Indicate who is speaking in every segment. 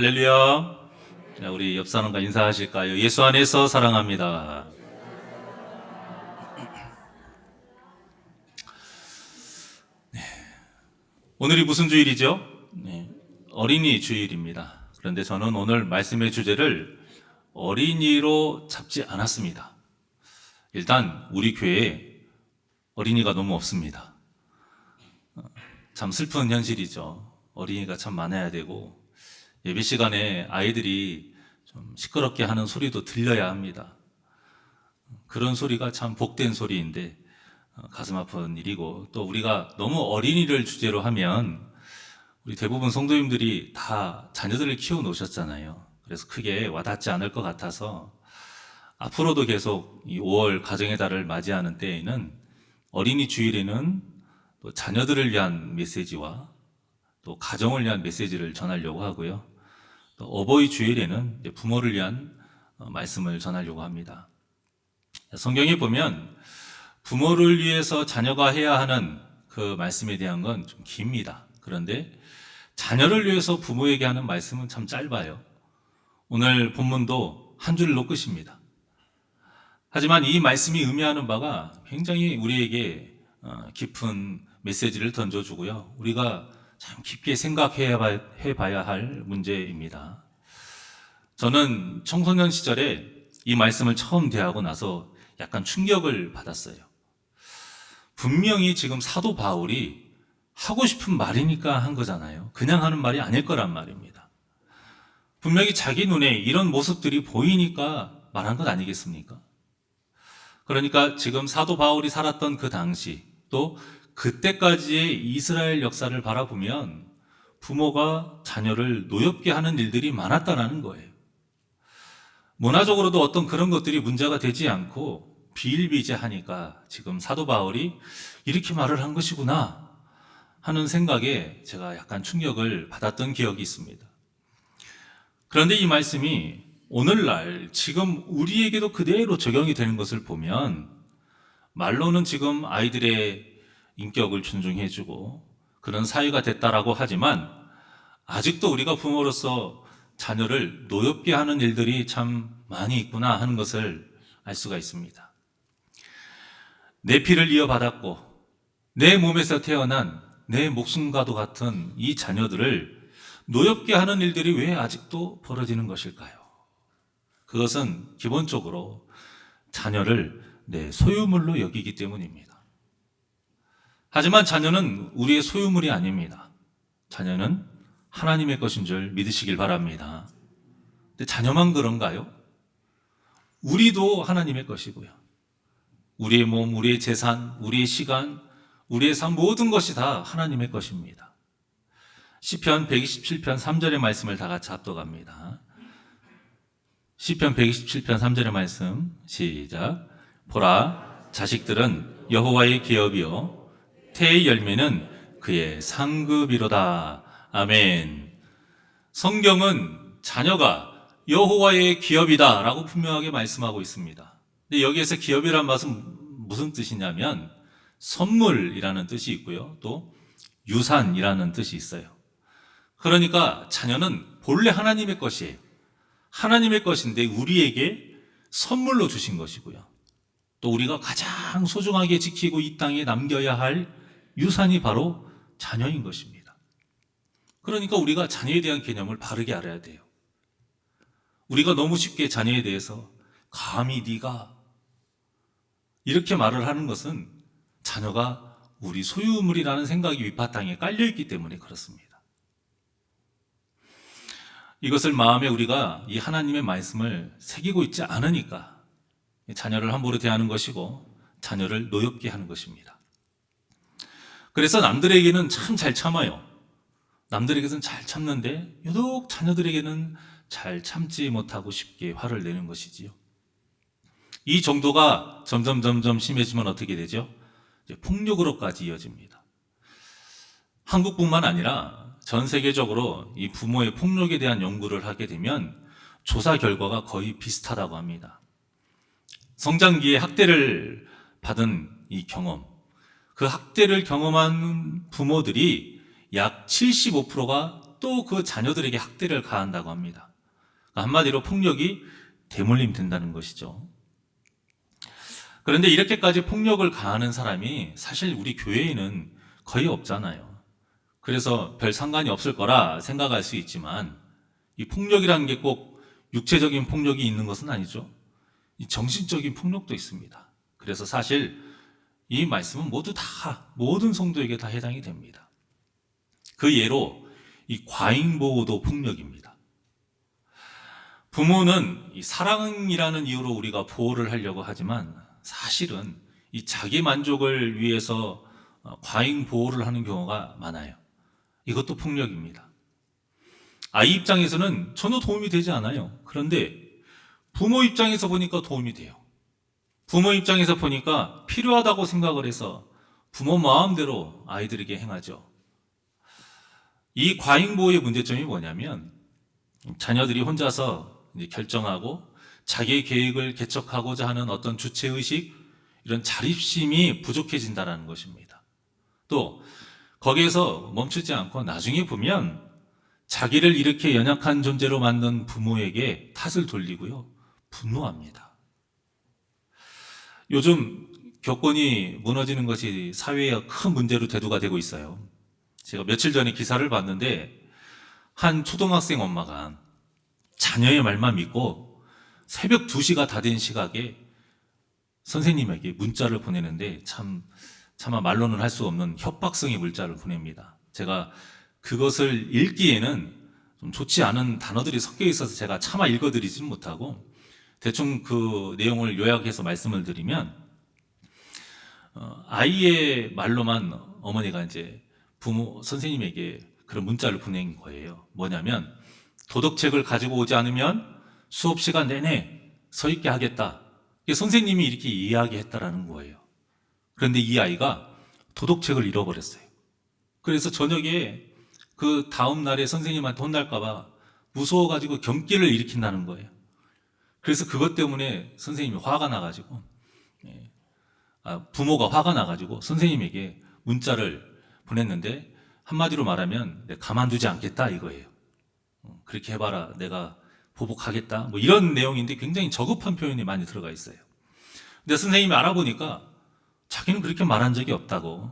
Speaker 1: 할렐루야. 자, 우리 옆 사람과 인사하실까요? 예수 안에서 사랑합니다. 오늘이 무슨 주일이죠? 어린이 주일입니다. 그런데 저는 오늘 말씀의 주제를 어린이로 잡지 않았습니다. 일단 우리 교회에 어린이가 너무 없습니다. 참 슬픈 현실이죠. 어린이가 참 많아야 되고 예배 시간에 아이들이 좀 시끄럽게 하는 소리도 들려야 합니다. 그런 소리가 참 복된 소리인데 가슴 아픈 일이고, 또 우리가 너무 어린이를 주제로 하면 우리 대부분 성도님들이 다 자녀들을 키워 놓으셨잖아요. 그래서 크게 와닿지 않을 것 같아서 앞으로도 계속 이 5월 가정의 달을 맞이하는 때에는 어린이 주일에는 또 자녀들을 위한 메시지와 또 가정을 위한 메시지를 전하려고 하고요. 또 어버이 주일에는 부모를 위한 말씀을 전하려고 합니다. 성경에 보면 부모를 위해서 자녀가 해야 하는 그 말씀에 대한 건 좀 깁니다. 그런데 자녀를 위해서 부모에게 하는 말씀은 참 짧아요. 오늘 본문도 한 줄로 끝입니다. 하지만 이 말씀이 의미하는 바가 굉장히 우리에게 깊은 메시지를 던져주고요. 우리가 참 깊게 생각해 봐야 할 문제입니다. 저는 청소년 시절에 이 말씀을 처음 대하고 나서 약간 충격을 받았어요. 분명히 지금 사도 바울이 하고 싶은 말이니까 한 거잖아요. 그냥 하는 말이 아닐 거란 말입니다. 분명히 자기 눈에 이런 모습들이 보이니까 말한 것 아니겠습니까? 그러니까 지금 사도 바울이 살았던 그 당시, 또 그때까지의 이스라엘 역사를 바라보면 부모가 자녀를 노엽게 하는 일들이 많았다는 거예요. 문화적으로도 어떤 그런 것들이 문제가 되지 않고 비일비재하니까 지금 사도 바울이 이렇게 말을 한 것이구나 하는 생각에 제가 약간 충격을 받았던 기억이 있습니다. 그런데 이 말씀이 오늘날 지금 우리에게도 그대로 적용이 되는 것을 보면, 말로는 지금 아이들의 인격을 존중해주고 그런 사회가 됐다라고 하지만 아직도 우리가 부모로서 자녀를 노엽게 하는 일들이 참 많이 있구나 하는 것을 알 수가 있습니다. 내 피를 이어받았고 내 몸에서 태어난 내 목숨과도 같은 이 자녀들을 노엽게 하는 일들이 왜 아직도 벌어지는 것일까요? 그것은 기본적으로 자녀를 내 소유물로 여기기 때문입니다. 하지만 자녀는 우리의 소유물이 아닙니다. 자녀는 하나님의 것인 줄 믿으시길 바랍니다. 근데 자녀만 그런가요? 우리도 하나님의 것이고요. 우리의 몸, 우리의 재산, 우리의 시간, 우리의 삶, 모든 것이 다 하나님의 것입니다. 시편 127편 3절의 말씀을 다 같이 합독합니다. 시편 127편 3절의 말씀 시작. 보라, 자식들은 여호와의 기업이요 태의 열매는 그의 상급이로다. 아멘. 성경은 자녀가 여호와의 기업이다 라고 분명하게 말씀하고 있습니다. 근데 여기에서 기업이란 말은 무슨 뜻이냐면 선물이라는 뜻이 있고요, 또 유산이라는 뜻이 있어요. 그러니까 자녀는 본래 하나님의 것이에요. 하나님의 것인데 우리에게 선물로 주신 것이고요, 또 우리가 가장 소중하게 지키고 이 땅에 남겨야 할 유산이 바로 자녀인 것입니다. 그러니까 우리가 자녀에 대한 개념을 바르게 알아야 돼요. 우리가 너무 쉽게 자녀에 대해서 감히 네가 이렇게 말을 하는 것은 자녀가 우리 소유물이라는 생각이 윗바탕에 깔려있기 때문에 그렇습니다. 이것을 마음에 우리가 이 하나님의 말씀을 새기고 있지 않으니까 자녀를 함부로 대하는 것이고 자녀를 노엽게 하는 것입니다. 그래서 남들에게는 참 잘 참아요. 남들에게는 잘 참는데 유독 자녀들에게는 잘 참지 못하고 쉽게 화를 내는 것이지요. 이 정도가 점점 심해지면 어떻게 되죠? 이제 폭력으로까지 이어집니다. 한국뿐만 아니라 전 세계적으로 이 부모의 폭력에 대한 연구를 하게 되면 조사 결과가 거의 비슷하다고 합니다. 성장기에 학대를 받은 이 경험, 그 학대를 경험한 부모들이 약 75%가 또 그 자녀들에게 학대를 가한다고 합니다. 한마디로 폭력이 대물림 된다는 것이죠. 그런데 이렇게까지 폭력을 가하는 사람이 사실 우리 교회에는 거의 없잖아요. 그래서 별 상관이 없을 거라 생각할 수 있지만 이 폭력이라는 게 꼭 육체적인 폭력이 있는 것은 아니죠. 이 정신적인 폭력도 있습니다. 그래서 사실 이 말씀은 모두 다 모든 성도에게 다 해당이 됩니다. 그 예로 이 과잉보호도 폭력입니다. 부모는 이 사랑이라는 이유로 우리가 보호를 하려고 하지만 사실은 이 자기 만족을 위해서 과잉 보호를 하는 경우가 많아요. 이것도 폭력입니다. 아이 입장에서는 전혀 도움이 되지 않아요. 그런데 부모 입장에서 보니까 도움이 돼요. 부모 입장에서 보니까 필요하다고 생각을 해서 부모 마음대로 아이들에게 행하죠. 이 과잉 보호의 문제점이 뭐냐면 자녀들이 혼자서 이제 결정하고 자기의 계획을 개척하고자 하는 어떤 주체의식, 이런 자립심이 부족해진다는 것입니다. 또 거기에서 멈추지 않고 나중에 보면 자기를 이렇게 연약한 존재로 만든 부모에게 탓을 돌리고요, 분노합니다. 요즘 교권이 무너지는 것이 사회의 큰 문제로 대두가 되고 있어요. 제가 며칠 전에 기사를 봤는데 한 초등학생 엄마가 자녀의 말만 믿고 새벽 2시가 다 된 시각에 선생님에게 문자를 보내는데 차마 말로는 할 수 없는 협박성의 문자를 보냅니다. 제가 그것을 읽기에는 좀 좋지 않은 단어들이 섞여 있어서 제가 차마 읽어드리지는 못하고 대충 그 내용을 요약해서 말씀을 드리면 아이의 말로만 어머니가 이제 부모 선생님에게 그런 문자를 보낸 거예요. 뭐냐면 도덕책을 가지고 오지 않으면 수업 시간 내내 서 있게 하겠다. 선생님이 이렇게 이야기했다라는 거예요. 그런데 이 아이가 도덕책을 잃어버렸어요. 그래서 저녁에 그 다음 날에 선생님한테 혼날까봐 무서워가지고 경기를 일으킨다는 거예요. 그래서 그것 때문에 선생님이 화가 나가지고, 부모가 화가 나가지고 선생님에게 문자를 보냈는데 한마디로 말하면 내가 가만두지 않겠다 이거예요. 그렇게 해봐라, 내가 보복하겠다, 뭐 이런 내용인데 굉장히 저급한 표현이 많이 들어가 있어요. 근데 선생님이 알아보니까 자기는 그렇게 말한 적이 없다고,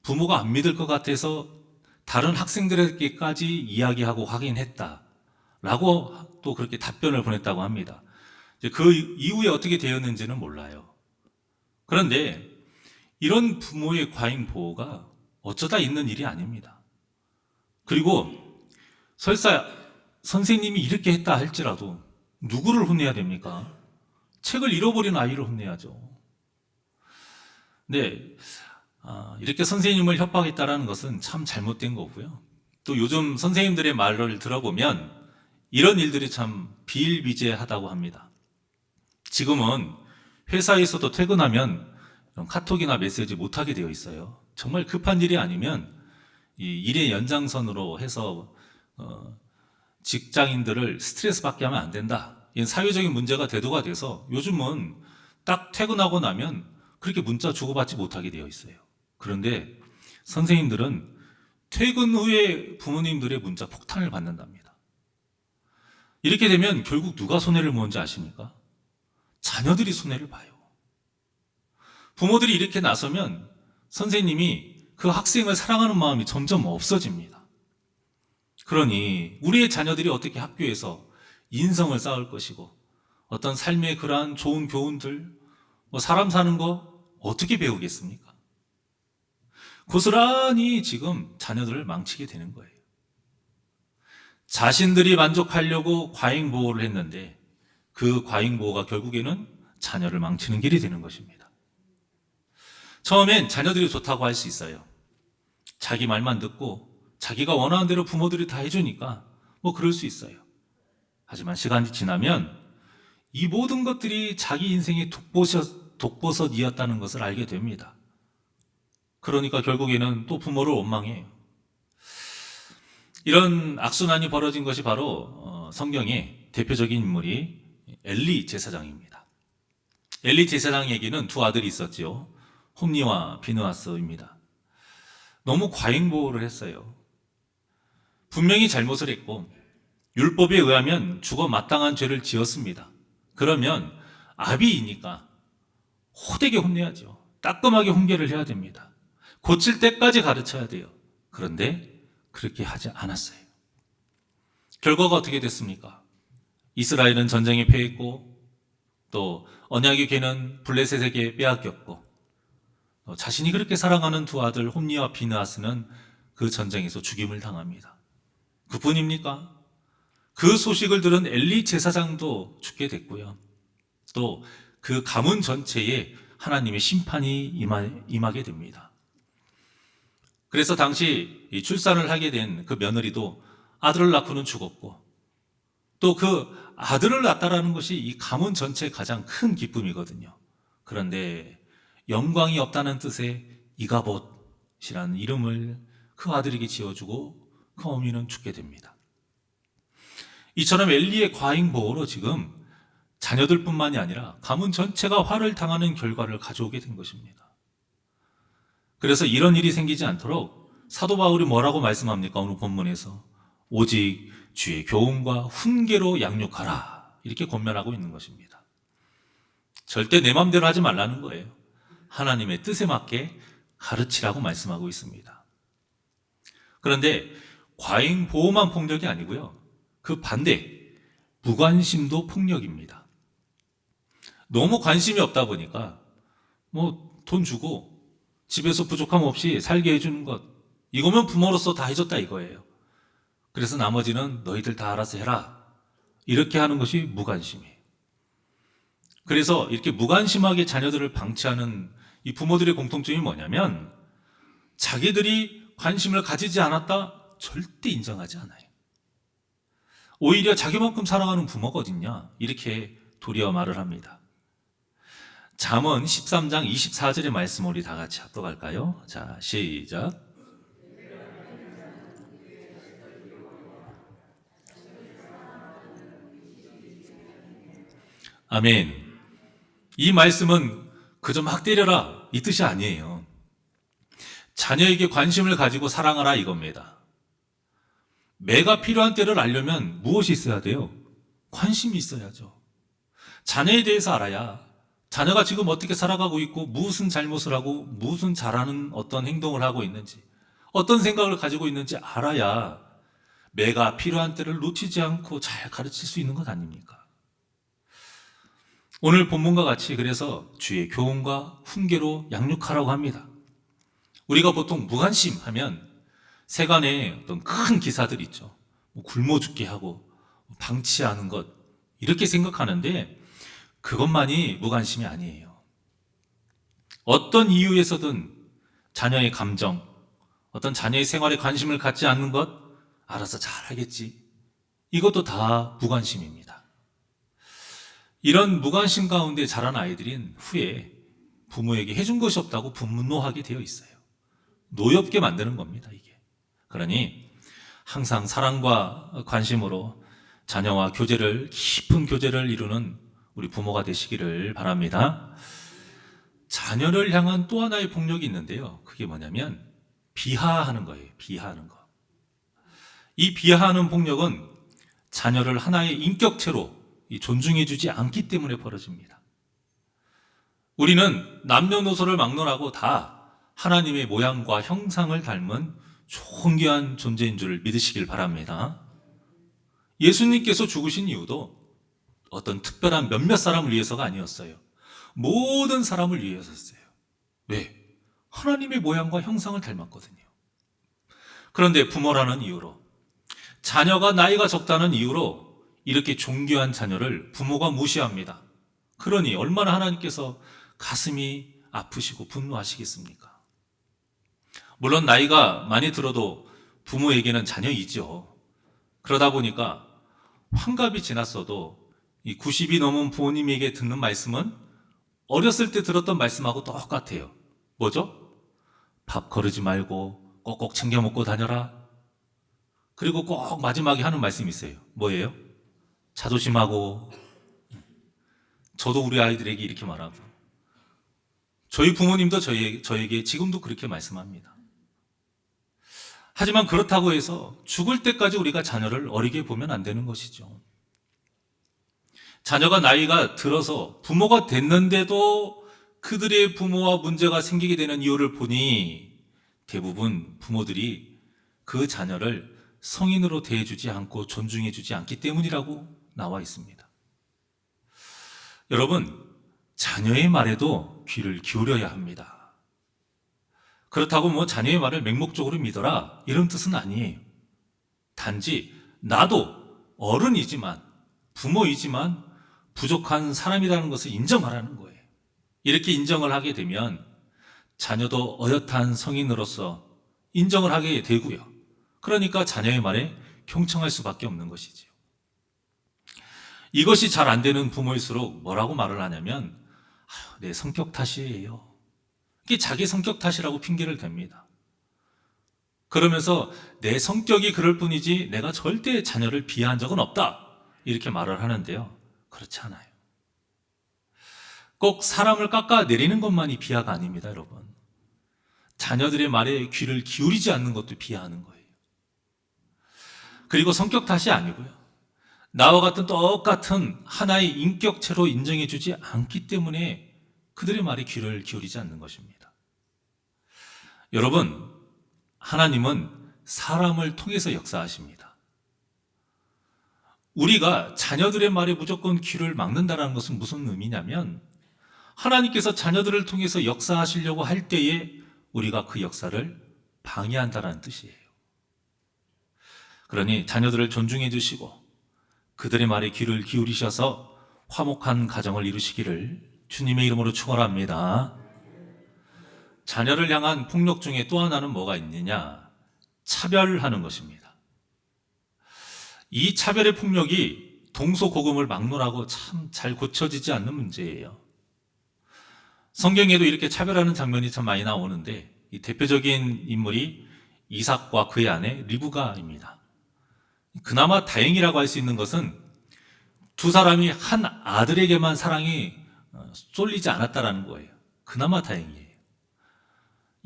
Speaker 1: 부모가 안 믿을 것 같아서 다른 학생들에게까지 이야기하고 확인했다 라고 또 그렇게 답변을 보냈다고 합니다. 이제 그 이후에 어떻게 되었는지는 몰라요. 그런데 이런 부모의 과잉 보호가 어쩌다 있는 일이 아닙니다. 그리고 설사 선생님이 이렇게 했다 할지라도 누구를 혼내야 됩니까? 책을 잃어버린 아이를 혼내야죠. 네, 이렇게 선생님을 협박했다는 것은 참 잘못된 거고요. 또 요즘 선생님들의 말을 들어보면 이런 일들이 참 비일비재하다고 합니다. 지금은 회사에서도 퇴근하면 카톡이나 메시지 못하게 되어 있어요. 정말 급한 일이 아니면 이 일의 연장선으로 해서 직장인들을 스트레스 받게 하면 안 된다. 이건 사회적인 문제가 대두가 돼서 요즘은 딱 퇴근하고 나면 그렇게 문자 주고받지 못하게 되어 있어요. 그런데 선생님들은 퇴근 후에 부모님들의 문자 폭탄을 받는답니다. 이렇게 되면 결국 누가 손해를 보는지 아십니까? 자녀들이 손해를 봐요. 부모들이 이렇게 나서면 선생님이 그 학생을 사랑하는 마음이 점점 없어집니다. 그러니 우리의 자녀들이 어떻게 학교에서 인성을 쌓을 것이고 어떤 삶의 그러한 좋은 교훈들, 사람 사는 거 어떻게 배우겠습니까? 고스란히 지금 자녀들을 망치게 되는 거예요. 자신들이 만족하려고 과잉 보호를 했는데 그 과잉 보호가 결국에는 자녀를 망치는 길이 되는 것입니다. 처음엔 자녀들이 좋다고 할 수 있어요. 자기 말만 듣고 자기가 원하는 대로 부모들이 다 해주니까 그럴 수 있어요. 하지만 시간이 지나면 이 모든 것들이 자기 인생의 독버섯이었다는 것을 알게 됩니다. 그러니까 결국에는 또 부모를 원망해요. 이런 악순환이 벌어진 것이 바로 성경의 대표적인 인물이 엘리 제사장입니다. 엘리 제사장에게는 두 아들이 있었지요. 홈니와 비느하스입니다. 너무 과잉 보호를 했어요. 분명히 잘못을 했고 율법에 의하면 죽어 마땅한 죄를 지었습니다. 그러면 아비이니까 호되게 혼내야죠. 따끔하게 훈계를 해야 됩니다. 고칠 때까지 가르쳐야 돼요. 그런데 그렇게 하지 않았어요. 결과가 어떻게 됐습니까? 이스라엘은 전쟁에 패했고 또 언약의 궤는 블레셋에게 빼앗겼고 자신이 그렇게 사랑하는 두 아들 홈니와 비느하스는 그 전쟁에서 죽임을 당합니다. 그뿐입니까? 그 소식을 들은 엘리 제사장도 죽게 됐고요. 또 그 가문 전체에 하나님의 심판이 임하게 됩니다. 그래서 당시 출산을 하게 된 그 며느리도 아들을 낳고는 죽었고 또 그 아들을 낳았다라는 것이 이 가문 전체의 가장 큰 기쁨이거든요. 그런데 영광이 없다는 뜻의 이가봇이라는 이름을 그 아들에게 지어주고 그 어미는 죽게 됩니다. 이처럼 엘리의 과잉 보호로 지금 자녀들뿐만이 아니라 가문 전체가 화를 당하는 결과를 가져오게 된 것입니다. 그래서 이런 일이 생기지 않도록 사도 바울이 뭐라고 말씀합니까? 오늘 본문에서 오직 주의 교훈과 훈계로 양육하라 이렇게 권면하고 있는 것입니다. 절대 내 마음대로 하지 말라는 거예요. 하나님의 뜻에 맞게 가르치라고 말씀하고 있습니다. 그런데 과잉 보호만 폭력이 아니고요. 그 반대 무관심도 폭력입니다. 너무 관심이 없다 보니까 돈 주고 집에서 부족함 없이 살게 해주는 것 이거면 부모로서 다 해줬다 이거예요. 그래서 나머지는 너희들 다 알아서 해라 이렇게 하는 것이 무관심이에요. 그래서 이렇게 무관심하게 자녀들을 방치하는 이 부모들의 공통점이 뭐냐면 자기들이 관심을 가지지 않았다 절대 인정하지 않아요. 오히려 자기만큼 사랑하는 부모가 어딨냐 이렇게 도리어 말을 합니다. 잠언 13장 24절의 말씀 우리 다 같이 합독할까요? 자, 시작. 아멘. 이 말씀은 그저 막 때려라 이 뜻이 아니에요. 자녀에게 관심을 가지고 사랑하라 이겁니다. 매가 필요한 때를 알려면 무엇이 있어야 돼요? 관심이 있어야죠. 자녀에 대해서 알아야 자녀가 지금 어떻게 살아가고 있고 무슨 잘못을 하고 무슨 잘하는 어떤 행동을 하고 있는지 어떤 생각을 가지고 있는지 알아야 매가 필요한 때를 놓치지 않고 잘 가르칠 수 있는 것 아닙니까? 오늘 본문과 같이 그래서 주의 교훈과 훈계로 양육하라고 합니다. 우리가 보통 무관심 하면 세간에 어떤 큰 기사들 있죠. 굶어 죽게 하고 방치하는 것 이렇게 생각하는데 그것만이 무관심이 아니에요. 어떤 이유에서든 자녀의 감정, 어떤 자녀의 생활에 관심을 갖지 않는 것 알아서 잘하겠지. 이것도 다 무관심입니다. 이런 무관심 가운데 자란 아이들인 후에 부모에게 해준 것이 없다고 분노하게 되어 있어요. 노엽게 만드는 겁니다, 이게. 그러니 항상 사랑과 관심으로 자녀와 깊은 교제를 이루는 우리 부모가 되시기를 바랍니다. 자녀를 향한 또 하나의 폭력이 있는데요. 그게 뭐냐면 비하하는 거예요. 비하하는 거. 이 비하하는 폭력은 자녀를 하나의 인격체로 존중해주지 않기 때문에 벌어집니다. 우리는 남녀노소를 막론하고 다 하나님의 모양과 형상을 닮은 존귀한 존재인 줄 믿으시길 바랍니다. 예수님께서 죽으신 이유도 어떤 특별한 몇몇 사람을 위해서가 아니었어요. 모든 사람을 위해서였어요. 왜? 하나님의 모양과 형상을 닮았거든요. 그런데 부모라는 이유로 자녀가 나이가 적다는 이유로 이렇게 존귀한 자녀를 부모가 무시합니다. 그러니 얼마나 하나님께서 가슴이 아프시고 분노하시겠습니까? 물론 나이가 많이 들어도 부모에게는 자녀이죠. 그러다 보니까 환갑이 지났어도 이 90이 넘은 부모님에게 듣는 말씀은 어렸을 때 들었던 말씀하고 똑같아요. 뭐죠? 밥 거르지 말고 꼭꼭 챙겨 먹고 다녀라. 그리고 꼭 마지막에 하는 말씀이 있어요. 뭐예요? 자조심하고. 저도 우리 아이들에게 이렇게 말하고 저희 부모님도 저에게 지금도 그렇게 말씀합니다. 하지만 그렇다고 해서 죽을 때까지 우리가 자녀를 어리게 보면 안 되는 것이죠. 자녀가 나이가 들어서 부모가 됐는데도 그들의 부모와 문제가 생기게 되는 이유를 보니 대부분 부모들이 그 자녀를 성인으로 대해주지 않고 존중해주지 않기 때문이라고 나와 있습니다. 여러분, 자녀의 말에도 귀를 기울여야 합니다. 그렇다고 뭐 자녀의 말을 맹목적으로 믿어라 이런 뜻은 아니에요. 단지 나도 어른이지만 부모이지만 부족한 사람이라는 것을 인정하라는 거예요. 이렇게 인정을 하게 되면 자녀도 어엿한 성인으로서 인정을 하게 되고요. 그러니까 자녀의 말에 경청할 수밖에 없는 것이지요. 이것이 잘 안 되는 부모일수록 뭐라고 말을 하냐면 내 성격 탓이에요. 이게 자기 성격 탓이라고 핑계를 댑니다. 그러면서 내 성격이 그럴 뿐이지 내가 절대 자녀를 비하한 적은 없다. 이렇게 말을 하는데요. 그렇지 않아요. 꼭 사람을 깎아내리는 것만이 비하가 아닙니다, 여러분. 자녀들의 말에 귀를 기울이지 않는 것도 비하하는 거예요. 그리고 성격 탓이 아니고요. 나와 같은 똑같은 하나의 인격체로 인정해주지 않기 때문에 그들의 말에 귀를 기울이지 않는 것입니다. 여러분, 하나님은 사람을 통해서 역사하십니다. 우리가 자녀들의 말에 무조건 귀를 막는다는 것은 무슨 의미냐면 하나님께서 자녀들을 통해서 역사하시려고 할 때에 우리가 그 역사를 방해한다는 뜻이에요. 그러니 자녀들을 존중해 주시고 그들의 말에 귀를 기울이셔서 화목한 가정을 이루시기를 주님의 이름으로 축원합니다. 자녀를 향한 폭력 중에 또 하나는 뭐가 있느냐? 차별하는 것입니다. 이 차별의 폭력이 동서고금을 막론하고 참 잘 고쳐지지 않는 문제예요. 성경에도 이렇게 차별하는 장면이 참 많이 나오는데 이 대표적인 인물이 이삭과 그의 아내 리브가입니다. 그나마 다행이라고 할 수 있는 것은 두 사람이 한 아들에게만 사랑이 쏠리지 않았다라는 거예요. 그나마 다행이에요.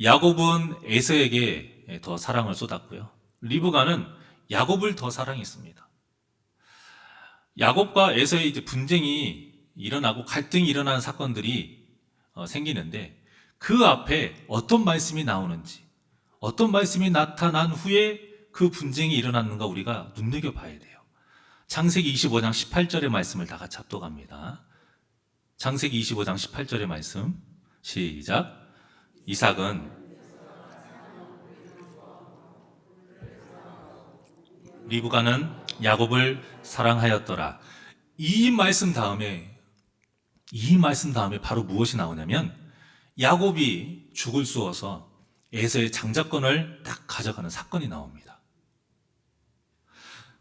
Speaker 1: 야곱은 에서에게 더 사랑을 쏟았고요. 리브가는 야곱을 더 사랑했습니다. 야곱과 에서의 이제 분쟁이 일어나고 갈등이 일어나는 사건들이 생기는데 그 앞에 어떤 말씀이 나오는지, 어떤 말씀이 나타난 후에 그 분쟁이 일어났는가 우리가 눈여겨봐야 돼요. 창세기 25장 18절의 말씀을 다 같이 합독합니다. 창세기 25장 18절의 말씀 시작. 이삭은 리브가는 야곱을 사랑하였더라. 이 말씀 다음에 바로 무엇이 나오냐면 야곱이 죽을 쑤어서 에서의 장자권을 딱 가져가는 사건이 나옵니다.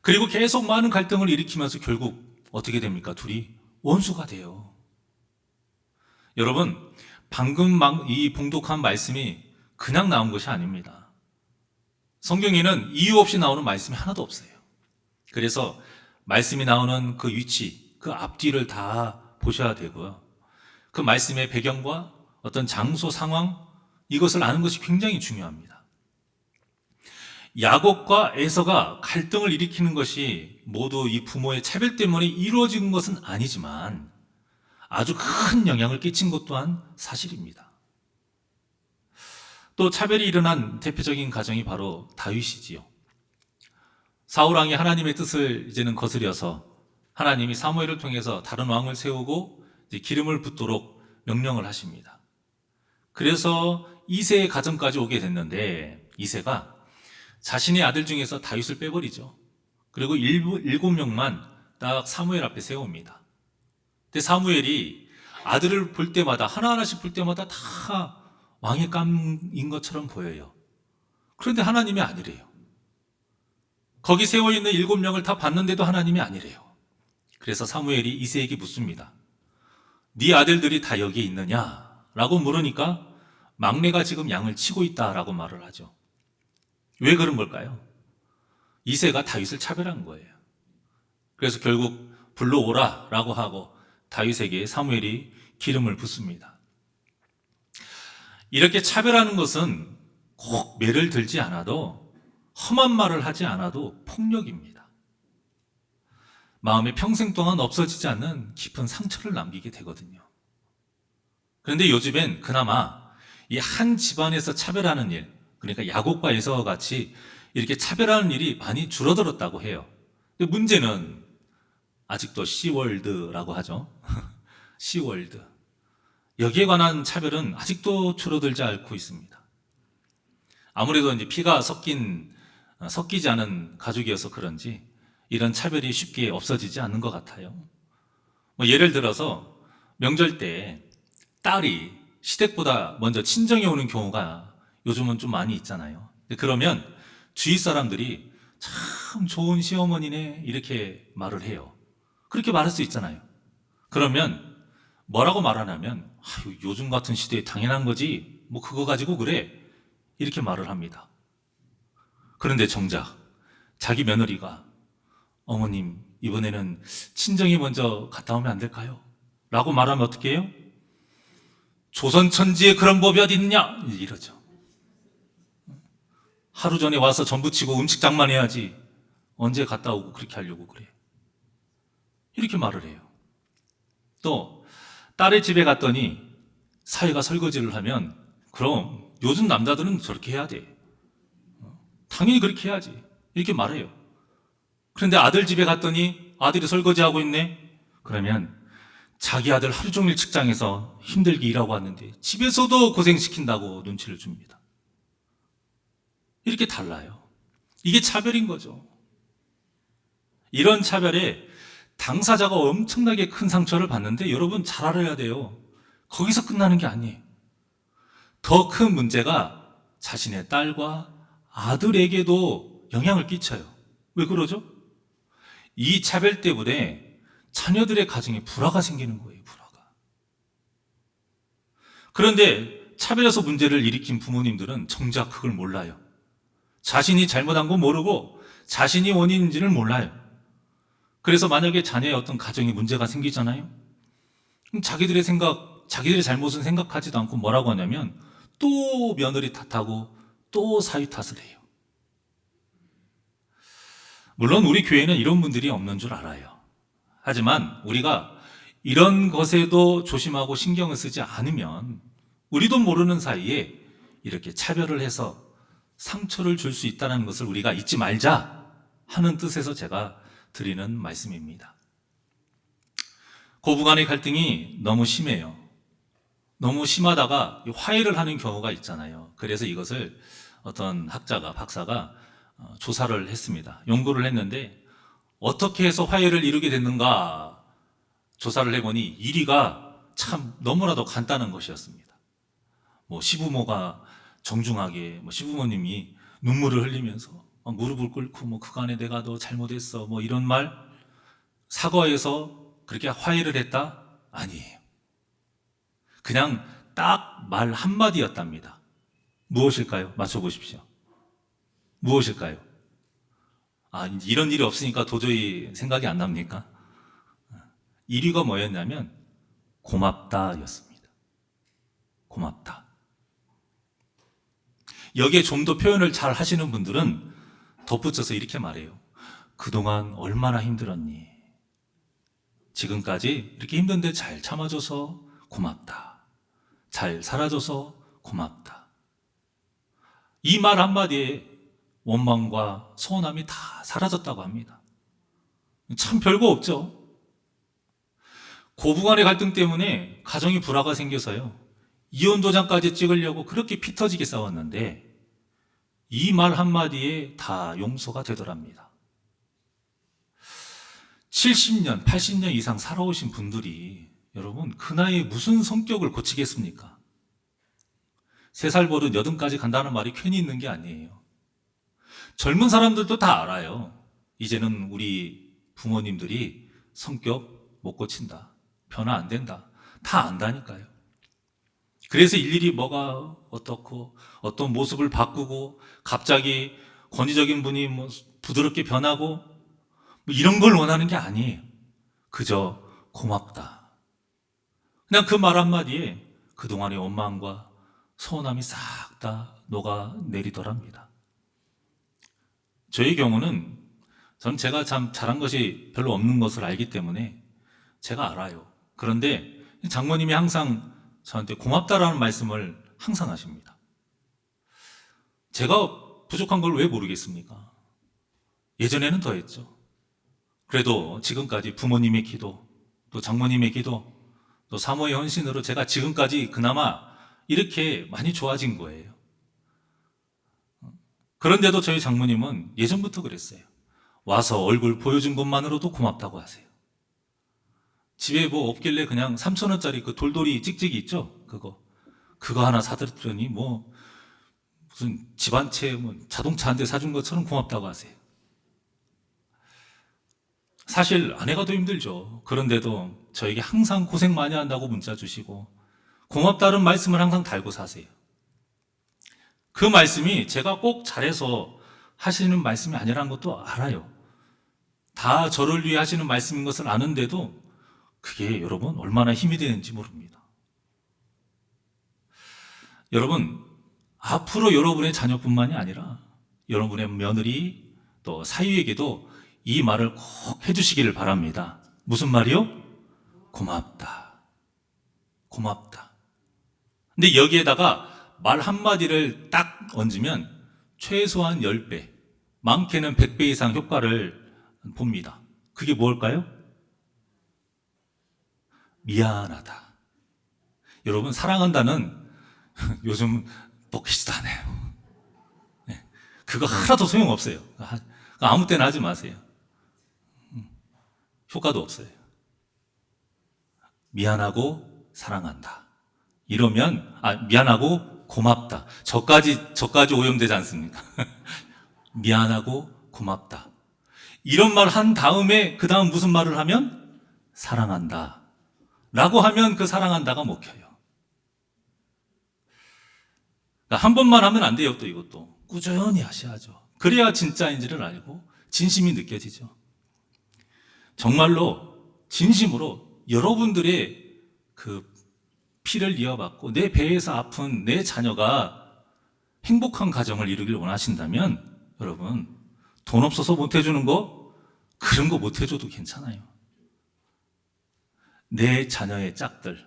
Speaker 1: 그리고 계속 많은 갈등을 일으키면서 결국 어떻게 됩니까? 둘이 원수가 돼요. 여러분, 방금 이 봉독한 말씀이 그냥 나온 것이 아닙니다. 성경에는 이유 없이 나오는 말씀이 하나도 없어요. 그래서 말씀이 나오는 그 위치, 그 앞뒤를 다 보셔야 되고요. 그 말씀의 배경과 어떤 장소, 상황, 이것을 아는 것이 굉장히 중요합니다. 야곱과 에서가 갈등을 일으키는 것이 모두 이 부모의 차별 때문에 이루어진 것은 아니지만 아주 큰 영향을 끼친 것 또한 사실입니다. 또 차별이 일어난 대표적인 가정이 바로 다윗이지요. 사울왕이 하나님의 뜻을 이제는 거스려서 하나님이 사무엘을 통해서 다른 왕을 세우고 이제 기름을 붓도록 명령을 하십니다. 그래서 이새의 가정까지 오게 됐는데 이새가 자신의 아들 중에서 다윗을 빼버리죠. 그리고 7명만 딱 사무엘 앞에 세웁니다. 근데 사무엘이 아들을 볼 때마다 하나하나씩 볼 때마다 다 왕의 감인 것처럼 보여요. 그런데 하나님이 아니래요. 거기 세워있는 7명을 다 봤는데도 하나님이 아니래요. 그래서 사무엘이 이새에게 묻습니다. 네 아들들이 다 여기 있느냐? 라고 물으니까 막내가 지금 양을 치고 있다라고 말을 하죠. 왜 그런 걸까요? 이새가 다윗을 차별한 거예요. 그래서 결국 불러오라 라고 하고 다윗에게 사무엘이 기름을 붓습니다. 이렇게 차별하는 것은 꼭 매를 들지 않아도 험한 말을 하지 않아도 폭력입니다. 마음에 평생 동안 없어지지 않는 깊은 상처를 남기게 되거든요. 그런데 요즘엔 그나마 이 한 집안에서 차별하는 일, 그러니까 야곱과 에서와 같이 이렇게 차별하는 일이 많이 줄어들었다고 해요. 근데 문제는 아직도 C월드라고 하죠. C월드. 여기에 관한 차별은 아직도 줄어들지 않고 있습니다. 아무래도 이제 피가 섞이지 않은 가족이어서 그런지 이런 차별이 쉽게 없어지지 않는 것 같아요. 뭐 예를 들어서 명절 때 딸이 시댁보다 먼저 친정에 오는 경우가 요즘은 좀 많이 있잖아요. 그러면 주위 사람들이 참 좋은 시어머니네 이렇게 말을 해요. 그렇게 말할 수 있잖아요. 그러면 뭐라고 말하냐면 아유, 요즘 같은 시대에 당연한 거지 뭐 그거 가지고 그래 이렇게 말을 합니다. 그런데 정작 자기 며느리가 어머님 이번에는 친정이 먼저 갔다 오면 안 될까요? 라고 말하면 어떻게 해요? 조선천지에 그런 법이 어디 있냐? 이러죠. 하루 전에 와서 전부치고 음식 장만해야지 언제 갔다 오고 그렇게 하려고 그래. 이렇게 말을 해요. 또 딸의 집에 갔더니 사위가 설거지를 하면 그럼 요즘 남자들은 저렇게 해야 돼. 당연히 그렇게 해야지. 이렇게 말해요. 그런데 아들 집에 갔더니 아들이 설거지하고 있네? 그러면 자기 아들 하루 종일 직장에서 힘들게 일하고 왔는데 집에서도 고생시킨다고 눈치를 줍니다. 이렇게 달라요. 이게 차별인 거죠. 이런 차별에 당사자가 엄청나게 큰 상처를 받는데 여러분 잘 알아야 돼요. 거기서 끝나는 게 아니에요. 더 큰 문제가 자신의 딸과 아들에게도 영향을 끼쳐요. 왜 그러죠? 이 차별 때문에 자녀들의 가정에 불화가 생기는 거예요, 불화가. 그런데 차별에서 문제를 일으킨 부모님들은 정작 그걸 몰라요. 자신이 잘못한 건 모르고 자신이 원인인지를 몰라요. 그래서 만약에 자녀의 어떤 가정에 문제가 생기잖아요? 그럼 자기들의 잘못은 생각하지도 않고 뭐라고 하냐면 또 며느리 탓하고 또 사위 탓을 해요. 물론 우리 교회는 이런 분들이 없는 줄 알아요. 하지만 우리가 이런 것에도 조심하고 신경을 쓰지 않으면 우리도 모르는 사이에 이렇게 차별을 해서 상처를 줄 수 있다는 것을 우리가 잊지 말자 하는 뜻에서 제가 드리는 말씀입니다. 고부간의 갈등이 너무 심해요. 너무 심하다가 화해를 하는 경우가 있잖아요. 그래서 이것을 어떤 박사가 조사를 했습니다. 연구를 했는데 어떻게 해서 화해를 이루게 됐는가 조사를 해보니 1위가 참 너무나도 간단한 것이었습니다. 뭐 시부모가 정중하게 시부모님이 눈물을 흘리면서 무릎을 꿇고 그간에 내가 너 잘못했어 뭐 이런 말 사과해서 그렇게 화해를 했다? 아니에요. 그냥 딱 말 한마디였답니다. 무엇일까요? 맞춰보십시오. 무엇일까요? 이런 일이 없으니까 도저히 생각이 안 납니까? 1위가 뭐였냐면 고맙다 였습니다. 고맙다. 여기에 좀 더 표현을 잘 하시는 분들은 덧붙여서 이렇게 말해요. 그동안 얼마나 힘들었니? 지금까지 이렇게 힘든데 잘 참아줘서 고맙다. 잘 살아줘서 고맙다. 이 말 한마디에 원망과 서운함이 다 사라졌다고 합니다. 참 별거 없죠. 고부간의 갈등 때문에 가정이 불화가 생겨서요. 이혼 도장까지 찍으려고 그렇게 피 터지게 싸웠는데 이 말 한마디에 다 용서가 되더랍니다. 70년, 80년 이상 살아오신 분들이 여러분 그 나이에 무슨 성격을 고치겠습니까? 3살 버릇 80까지 간다는 말이 괜히 있는 게 아니에요. 젊은 사람들도 다 알아요. 이제는 우리 부모님들이 성격 못 고친다. 변화 안 된다. 다 안다니까요. 그래서 일일이 뭐가 어떻고 어떤 모습을 바꾸고 갑자기 권위적인 분이 부드럽게 변하고 이런 걸 원하는 게 아니에요. 그저 고맙다. 그냥 그 말 한마디에 그동안의 원망과 서운함이 싹 다 녹아내리더랍니다. 저의 경우는 전 제가 참 잘한 것이 별로 없는 것을 알기 때문에 제가 알아요. 그런데 장모님이 항상 저한테 고맙다라는 말씀을 항상 하십니다. 제가 부족한 걸 왜 모르겠습니까? 예전에는 더 했죠. 그래도 지금까지 부모님의 기도, 또 장모님의 기도, 또 사모의 헌신으로 제가 지금까지 그나마 이렇게 많이 좋아진 거예요. 그런데도 저희 장모님은 예전부터 그랬어요. 와서 얼굴 보여준 것만으로도 고맙다고 하세요. 집에 뭐 없길래 그냥 3,000원짜리 그 돌돌이 찍찍이 있죠? 그거 하나 사드렸더니 뭐 무슨 집 한 채, 뭐 자동차 한 대 사준 것처럼 고맙다고 하세요. 사실 아내가 더 힘들죠. 그런데도 저에게 항상 고생 많이 한다고 문자 주시고 고맙다는 말씀을 항상 달고 사세요. 그 말씀이 제가 꼭 잘해서 하시는 말씀이 아니라는 것도 알아요. 다 저를 위해 하시는 말씀인 것을 아는데도 그게 여러분 얼마나 힘이 되는지 모릅니다. 여러분, 앞으로 여러분의 자녀뿐만이 아니라 여러분의 며느리 또 사위에게도 이 말을 꼭 해주시기를 바랍니다. 무슨 말이요? 고맙다. 고맙다. 근데 여기에다가 말 한마디를 딱 얹으면 최소한 10배, 많게는 100배 이상 효과를 봅니다. 그게 뭘까요? 미안하다. 여러분, 사랑한다는 요즘 먹히지도 않아요. 네, 그거 하나도 소용없어요. 아무 때나 하지 마세요. 효과도 없어요. 미안하고 사랑한다. 이러면, 미안하고 고맙다. 저까지 오염되지 않습니까? 미안하고 고맙다. 이런 말 한 다음에 그 다음 무슨 말을 하면? 사랑한다. 라고 하면 그 사랑한다가 먹혀요. 한 번만 하면 안 돼요, 또 이것도. 꾸준히 하셔야죠. 그래야 진짜인지를 알고 진심이 느껴지죠. 정말로 진심으로 여러분들의 그 피를 이어받고 내 배에서 아픈 내 자녀가 행복한 가정을 이루길 원하신다면 여러분, 돈 없어서 못 해주는 거 그런 거 못 해줘도 괜찮아요. 내 자녀의 짝들,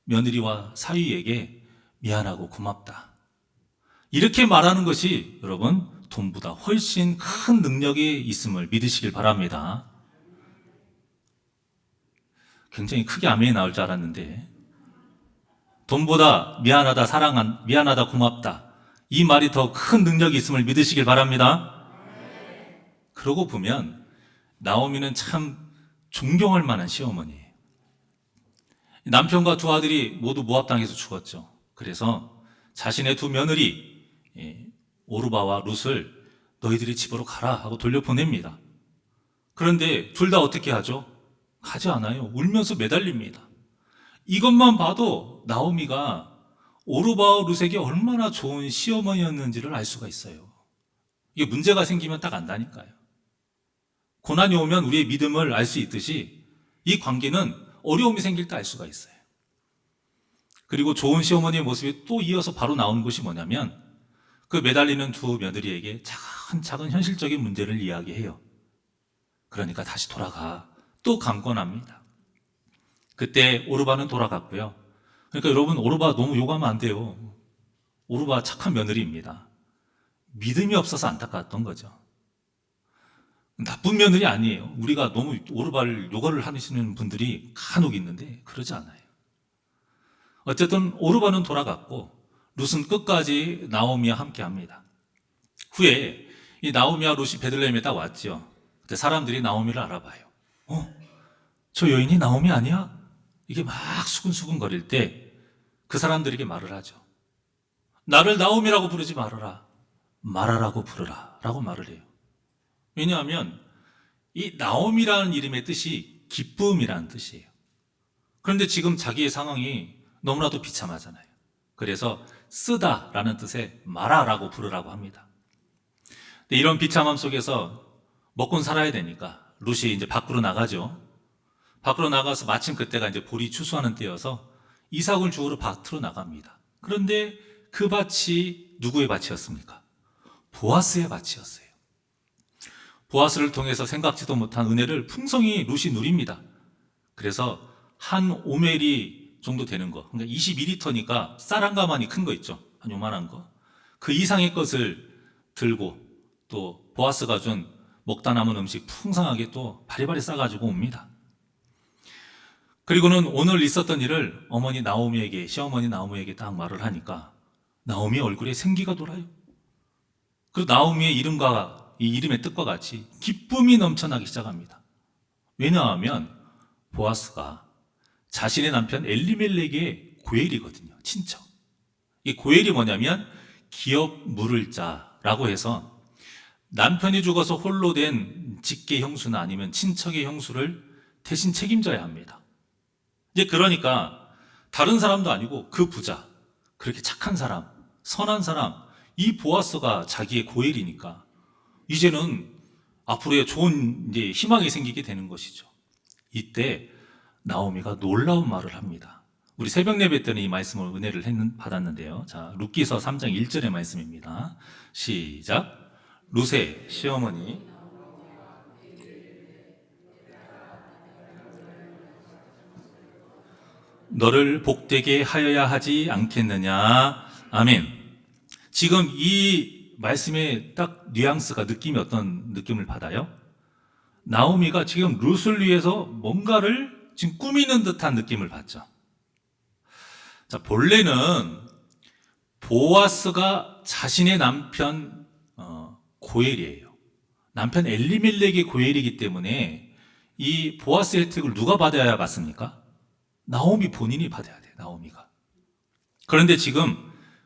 Speaker 1: 며느리와 사위에게 미안하고 고맙다. 이렇게 말하는 것이 여러분 돈보다 훨씬 큰 능력이 있음을 믿으시길 바랍니다. 굉장히 크게 아멘이 나올 줄 알았는데 돈보다 미안하다 고맙다 이 말이 더 큰 능력이 있음을 믿으시길 바랍니다. 그러고 보면 나오미는 참 존경할 만한 시어머니예요. 남편과 두 아들이 모두 모압당해서 죽었죠. 그래서 자신의 두 며느리 오르바와 룻을 너희들이 집으로 가라 하고 돌려보냅니다. 그런데 둘 다 어떻게 하죠? 가지 않아요. 울면서 매달립니다. 이것만 봐도 나오미가 오르바와 룻에게 얼마나 좋은 시어머니였는지를 알 수가 있어요. 이게 문제가 생기면 딱 안다니까요. 고난이 오면 우리의 믿음을 알 수 있듯이 이 관계는 어려움이 생길 때 알 수가 있어요. 그리고 좋은 시어머니의 모습이 또 이어서 바로 나오는 것이 뭐냐면 그 매달리는 두 며느리에게 차근차근 현실적인 문제를 이야기해요. 그러니까 다시 돌아가. 또 강권합니다. 그때 오르바는 돌아갔고요. 그러니까 여러분 오르바 너무 욕하면 안 돼요. 오르바 착한 며느리입니다. 믿음이 없어서 안타까웠던 거죠. 나쁜 며느리 아니에요. 우리가 너무 오르바를 욕을 하시는 분들이 간혹 있는데 그러지 않아요. 어쨌든 오르바는 돌아갔고 룻은 끝까지 나오미와 함께 합니다. 후에 이 나오미와 룻이 베들레헴에 딱 왔죠. 그때 사람들이 나오미를 알아봐요. 저 여인이 나오미 아니야? 이게 막 수근수근 거릴 때 그 사람들에게 말을 하죠. 나를 나오미라고 부르지 말아라. 마라라고 부르라 라고 말을 해요. 왜냐하면 이 나오미라는 이름의 뜻이 기쁨이라는 뜻이에요. 그런데 지금 자기의 상황이 너무나도 비참하잖아요. 그래서 쓰다라는 뜻의 마라라고 부르라고 합니다. 근데 이런 비참함 속에서 먹고 살아야 되니까 룻이 이제 밖으로 나가죠. 밖으로 나가서 마침 그때가 이제 보리 추수하는 때여서 이삭을 주우러 밭으로 나갑니다. 그런데 그 밭이 누구의 밭이었습니까? 보아스의 밭이었어요. 보아스를 통해서 생각지도 못한 은혜를 풍성히 룻이 누립니다. 그래서 한 오멜이 정도 되는 거, 그러니까 22리터니까 쌀 한 가마니 큰 거 있죠. 한 요만한 거. 그 이상의 것을 들고 또 보아스가 준 먹다 남은 음식 풍성하게 또 바리바리 싸가지고 옵니다. 그리고는 오늘 있었던 일을 어머니 나오미에게, 시어머니 나오미에게 딱 말을 하니까 나오미 얼굴에 생기가 돌아요. 그리고 나오미의 이름과 이 이름의 뜻과 같이 기쁨이 넘쳐나기 시작합니다. 왜냐하면 보아스가 자신의 남편 엘리멜렉의 고엘이거든요. 친척. 이 고엘이 뭐냐면 기업 물을 자라고 해서 남편이 죽어서 홀로 된 직계 형수나 아니면 친척의 형수를 대신 책임져야 합니다. 이제 그러니까 다른 사람도 아니고 그 부자, 그렇게 착한 사람, 선한 사람, 이 보아스가 자기의 고엘이니까 이제는 앞으로의 좋은 이제 희망이 생기게 되는 것이죠. 이때 나오미가 놀라운 말을 합니다. 우리 새벽 예배 때는 이 말씀을 은혜를 받았는데요. 자, 룻기서 3장 1절의 말씀입니다. 시작. 룻의 시어머니 너를 복되게 하여야 하지 않겠느냐. 아멘. 지금 이 말씀의 딱 뉘앙스가 느낌이 어떤 느낌을 받아요? 나오미가 지금 룻을 위해서 뭔가를 지금 꾸미는 듯한 느낌을 받죠. 자, 본래는 보아스가 자신의 남편 고엘이에요. 남편 엘리멜렉의 고엘이기 때문에 이 보아스 혜택을 누가 받아야 받습니까? 나오미 본인이 받아야 돼요. 나오미가. 그런데 지금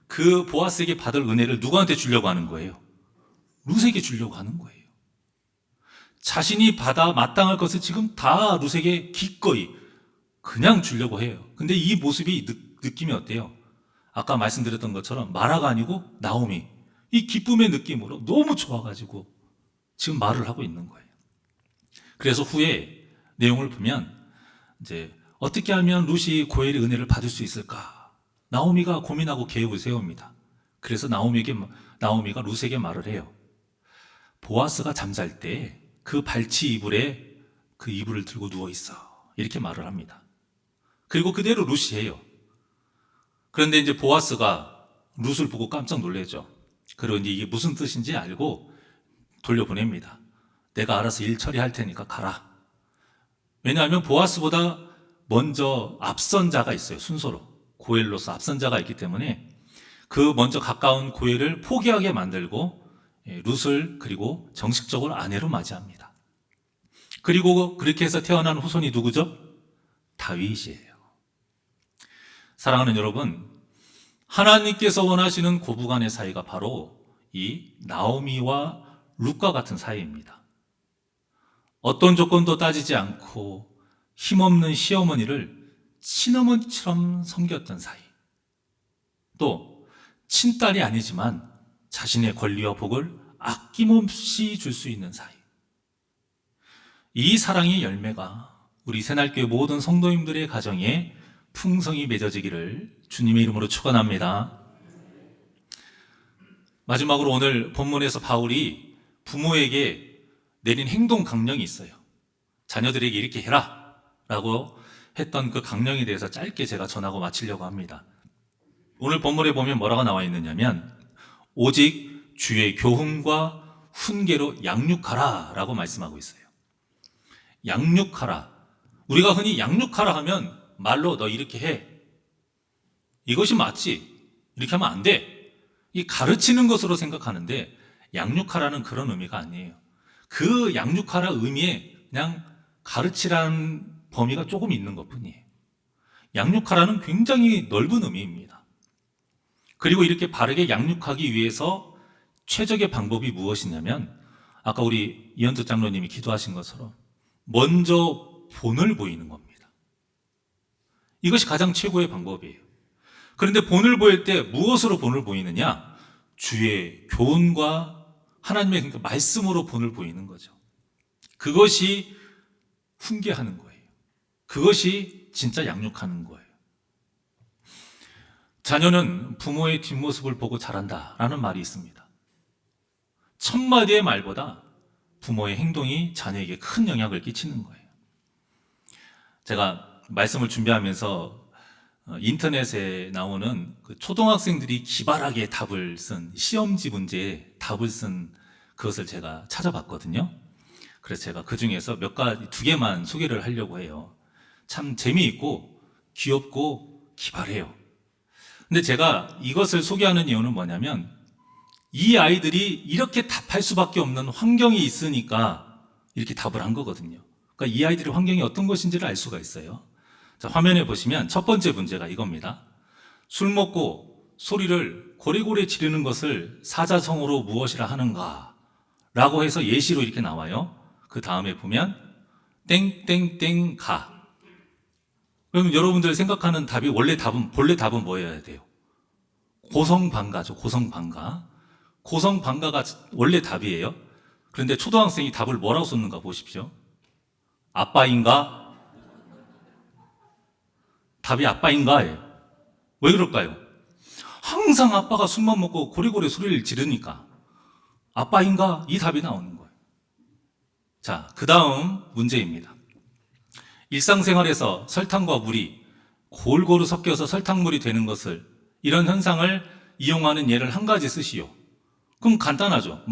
Speaker 1: 그 보아스에게 받을 은혜를 누구한테 주려고 하는 거예요? 룻에게 주려고 하는 거예요. 자신이 받아 마땅할 것을 지금 다 룻에게 기꺼이 그냥 주려고 해요. 근데 이 모습이 느낌이 어때요? 아까 말씀드렸던 것처럼 마라가 아니고 나오미. 이 기쁨의 느낌으로 너무 좋아가지고 지금 말을 하고 있는 거예요. 그래서 후에 내용을 보면 이제 어떻게 하면 룻이 고엘의 은혜를 받을 수 있을까? 나오미가 고민하고 계획을 세웁니다. 그래서 나오미가 룻에게 말을 해요. 보아스가 잠잘 때 그 발치 이불에 그 이불을 들고 누워 있어. 이렇게 말을 합니다. 그리고 그대로 룻이 해요. 그런데 이제 보아스가 룻을 보고 깜짝 놀라죠. 그리고 이제 이게 무슨 뜻인지 알고 돌려보냅니다. 내가 알아서 일 처리할 테니까 가라. 왜냐하면 보아스보다 먼저 앞선 자가 있어요. 순서로. 고엘로서 앞선 자가 있기 때문에 그 먼저 가까운 고엘을 포기하게 만들고 룻을 그리고 정식적으로 아내로 맞이합니다. 그리고 그렇게 해서 태어난 후손이 누구죠? 다윗이에요. 사랑하는 여러분, 하나님께서 원하시는 고부간의 사이가 바로 이 나오미와 룻과 같은 사이입니다. 어떤 조건도 따지지 않고 힘없는 시어머니를 친어머니처럼 섬겼던 사이. 또 친딸이 아니지만 자신의 권리와 복을 아낌없이 줄 수 있는 사이. 이 사랑의 열매가 우리 새날교회 모든 성도님들의 가정에 풍성히 맺어지기를 주님의 이름으로 축원합니다. 마지막으로 오늘 본문에서 바울이 부모에게 내린 행동 강령이 있어요. 자녀들에게 이렇게 해라 라고 했던 그 강령에 대해서 짧게 제가 전하고 마치려고 합니다. 오늘 본문에 보면 뭐라고 나와 있느냐면 오직 주의 교훈과 훈계로 양육하라 라고 말씀하고 있어요. 양육하라. 우리가 흔히 양육하라 하면 말로 너 이렇게 해. 이것이 맞지. 이렇게 하면 안 돼. 이 가르치는 것으로 생각하는데 양육하라는 그런 의미가 아니에요. 그 양육하라 의미에 그냥 가르치라는 범위가 조금 있는 것뿐이에요. 양육하라는 굉장히 넓은 의미입니다. 그리고 이렇게 바르게 양육하기 위해서 최적의 방법이 무엇이냐면 아까 우리 이현주 장로님이 기도하신 것처럼 먼저 본을 보이는 겁니다. 이것이 가장 최고의 방법이에요. 그런데 본을 보일 때 무엇으로 본을 보이느냐? 주의 교훈과 하나님의 그러니까 말씀으로 본을 보이는 거죠. 그것이 훈계하는 거예요. 그것이 진짜 양육하는 거예요. 자녀는 부모의 뒷모습을 보고 자란다라는 말이 있습니다. 1000마디의 말보다 부모의 행동이 자녀에게 큰 영향을 끼치는 거예요. 제가 말씀을 준비하면서 인터넷에 나오는 그 초등학생들이 기발하게 답을 쓴 시험지 문제에 답을 쓴 그것을 제가 찾아봤거든요. 그래서 제가 그 중에서 몇 가지, 두 개만 소개를 하려고 해요. 참 재미있고 귀엽고 기발해요. 근데 제가 이것을 소개하는 이유는 뭐냐면 이 아이들이 이렇게 답할 수밖에 없는 환경이 있으니까 이렇게 답을 한 거거든요. 그러니까 이 아이들의 환경이 어떤 것인지를 알 수가 있어요. 자, 화면에 보시면 첫 번째 문제가 이겁니다. 술 먹고 소리를 고래고래 지르는 것을 사자성어로 무엇이라 하는가? 라고 해서 예시로 이렇게 나와요. 그 다음에 보면 땡땡땡 가. 그럼 여러분들 생각하는 답이 본래 답은 뭐여야 돼요? 고성방가죠. 고성방가. 고성방가가 원래 답이에요. 그런데 초등학생이 답을 뭐라고 썼는가 보십시오. 아빠인가? 답이 아빠인가예요. 왜 그럴까요? 항상 아빠가 술만 먹고 고래고래 소리를 지르니까 아빠인가? 이 답이 나오는 거예요. 자, 그 다음 문제입니다. 일상생활에서 설탕과 물이 골고루 섞여서 설탕물이 되는 것을, 이런 현상을 이용하는 예를 한 가지 쓰시오. 그럼 간단하죠.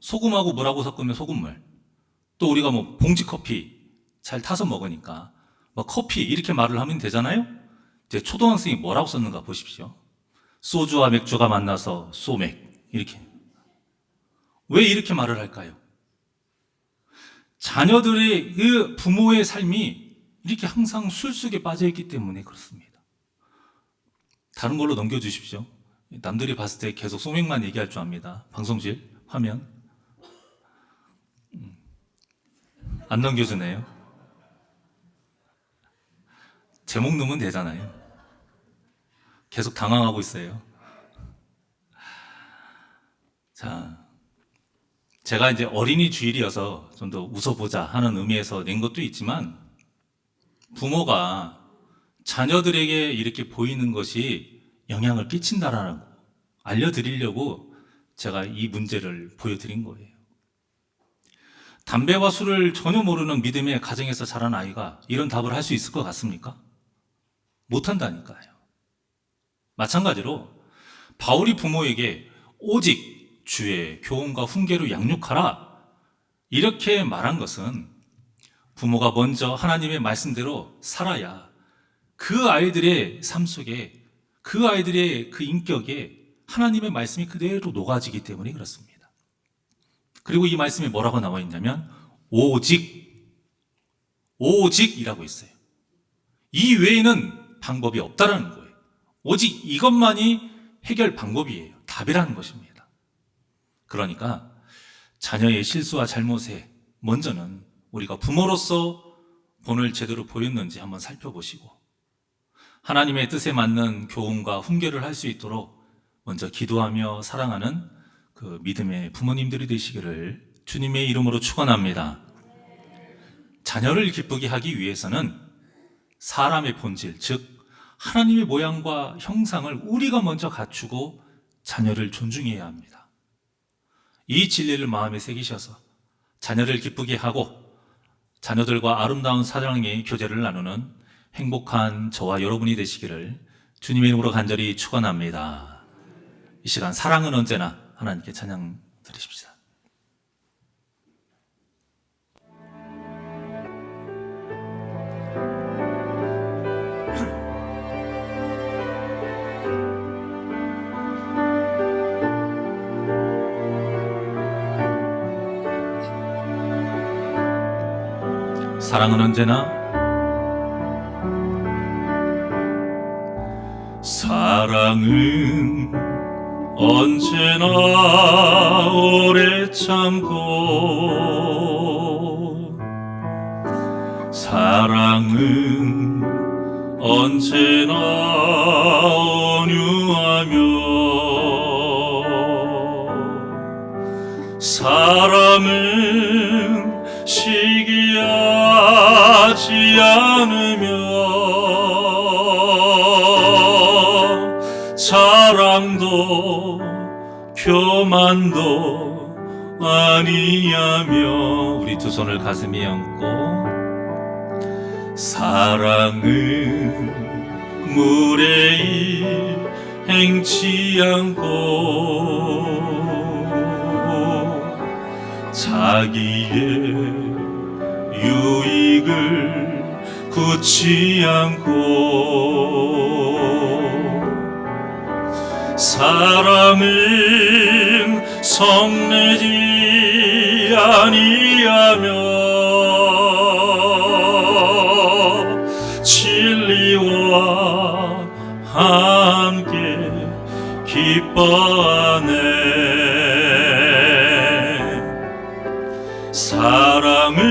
Speaker 1: 소금하고 물하고 섞으면 소금물. 또 우리가 봉지 커피 잘 타서 먹으니까 커피 이렇게 말을 하면 되잖아요. 이제 초등학생이 뭐라고 썼는가 보십시오. 소주와 맥주가 만나서 소맥, 이렇게. 왜 이렇게 말을 할까요? 자녀들의 그 부모의 삶이 이렇게 항상 술 속에 빠져 있기 때문에 그렇습니다. 다른 걸로 넘겨주십시오. 남들이 봤을 때 계속 소맥만 얘기할 줄 압니다. 방송실 화면 안 넘겨주네요. 제목 넣으면 되잖아요. 계속 당황하고 있어요. 자, 제가 이제 어린이 주일이어서 좀 더 웃어보자 하는 의미에서 낸 것도 있지만, 부모가 자녀들에게 이렇게 보이는 것이 영향을 끼친다라는 거 알려드리려고 제가 이 문제를 보여드린 거예요. 담배와 술을 전혀 모르는 믿음의 가정에서 자란 아이가 이런 답을 할 수 있을 것 같습니까? 못한다니까요. 마찬가지로 바울이 부모에게 오직 주의 교훈과 훈계로 양육하라 이렇게 말한 것은, 부모가 먼저 하나님의 말씀대로 살아야 그 아이들의 삶 속에, 그 아이들의 그 인격에 하나님의 말씀이 그대로 녹아지기 때문에 그렇습니다. 그리고 이 말씀에 뭐라고 나와 있냐면 오직이라고 있어요. 이 외에는 방법이 없다라는 거예요. 오직 이것만이 해결 방법이에요. 답이라는 것입니다. 그러니까 자녀의 실수와 잘못에 먼저는 우리가 부모로서 본을 제대로 보였는지 한번 살펴보시고, 하나님의 뜻에 맞는 교훈과 훈계를 할 수 있도록 먼저 기도하며 사랑하는 그 믿음의 부모님들이 되시기를 주님의 이름으로 축원합니다. 자녀를 기쁘게 하기 위해서는 사람의 본질, 즉 하나님의 모양과 형상을 우리가 먼저 갖추고 자녀를 존중해야 합니다. 이 진리를 마음에 새기셔서 자녀를 기쁘게 하고 자녀들과 아름다운 사랑의 교제를 나누는 행복한 저와 여러분이 되시기를 주님의 이름으로 간절히 축원합니다. 이 시간 사랑은 언제나 하나님께 찬양 드리십시다. 사랑은 언제나, 사랑은 언제나 오래 참고, 사랑은 언제나 온유하며, 사랑은 시기하지 않으며, 사랑도 교만도 아니하며 우리 두 손을 가슴에 얹고 사랑은 물에 일 행치 않고 자기의 유익을 굳지 않고 사랑은 성내지 아니하며 진리와 함께 기뻐하네. 사랑은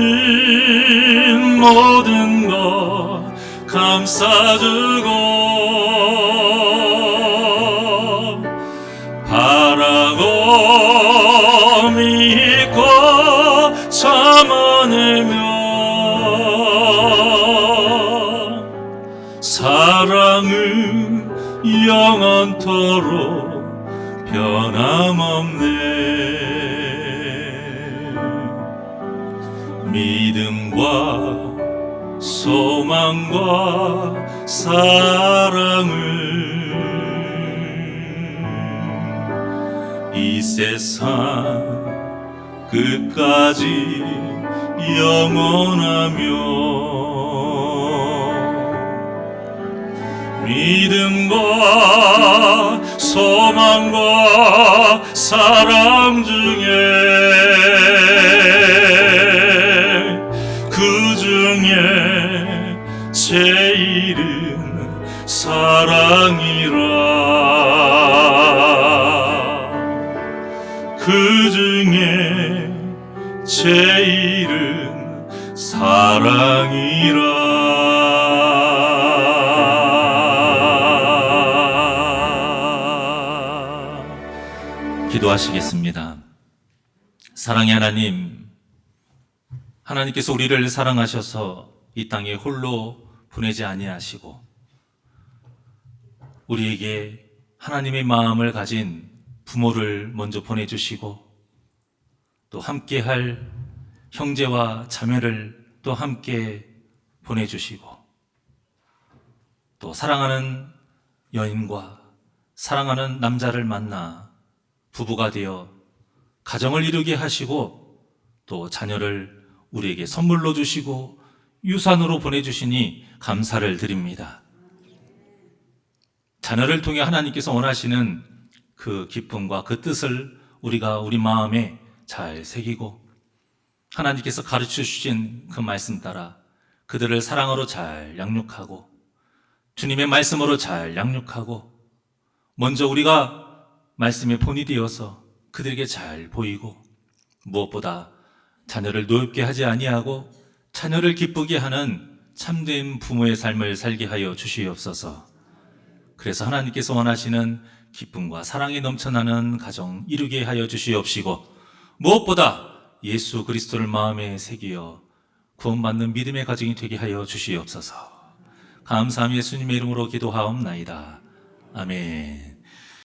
Speaker 1: 모든 것 감싸주고 바라고 믿고 참아내며 사랑은 영원토록 변함없네. 믿음과 소망과 사랑을 이 세상 끝까지 영원하며 믿음과 소망과 사랑 중에 그 중에 제일은 사랑이라. 그 중에 제일은 사랑이라. 기도하시겠습니다. 사랑의 하나님, 하나님께서 우리를 사랑하셔서 이 땅에 홀로 보내지 아니하시고 우리에게 하나님의 마음을 가진 부모를 먼저 보내주시고 또 함께할 형제와 자매를 또 함께 보내주시고 또 사랑하는 여인과 사랑하는 남자를 만나 부부가 되어 가정을 이루게 하시고 또 자녀를 우리에게 선물로 주시고 유산으로 보내주시니 감사를 드립니다. 자녀를 통해 하나님께서 원하시는 그 기쁨과 그 뜻을 우리가 우리 마음에 잘 새기고 하나님께서 가르쳐 주신 그 말씀 따라 그들을 사랑으로 잘 양육하고 주님의 말씀으로 잘 양육하고 먼저 우리가 말씀의 본이 되어서 그들에게 잘 보이고 무엇보다 자녀를 노엽게 하지 아니하고 자녀를 기쁘게 하는 참된 부모의 삶을 살게 하여 주시옵소서. 그래서 하나님께서 원하시는 기쁨과 사랑이 넘쳐나는 가정 이루게 하여 주시옵시고 무엇보다 예수 그리스도를 마음에 새기어 구원받는 믿음의 가정이 되게 하여 주시옵소서. 감사함 예수님의 이름으로 기도하옵나이다. 아멘.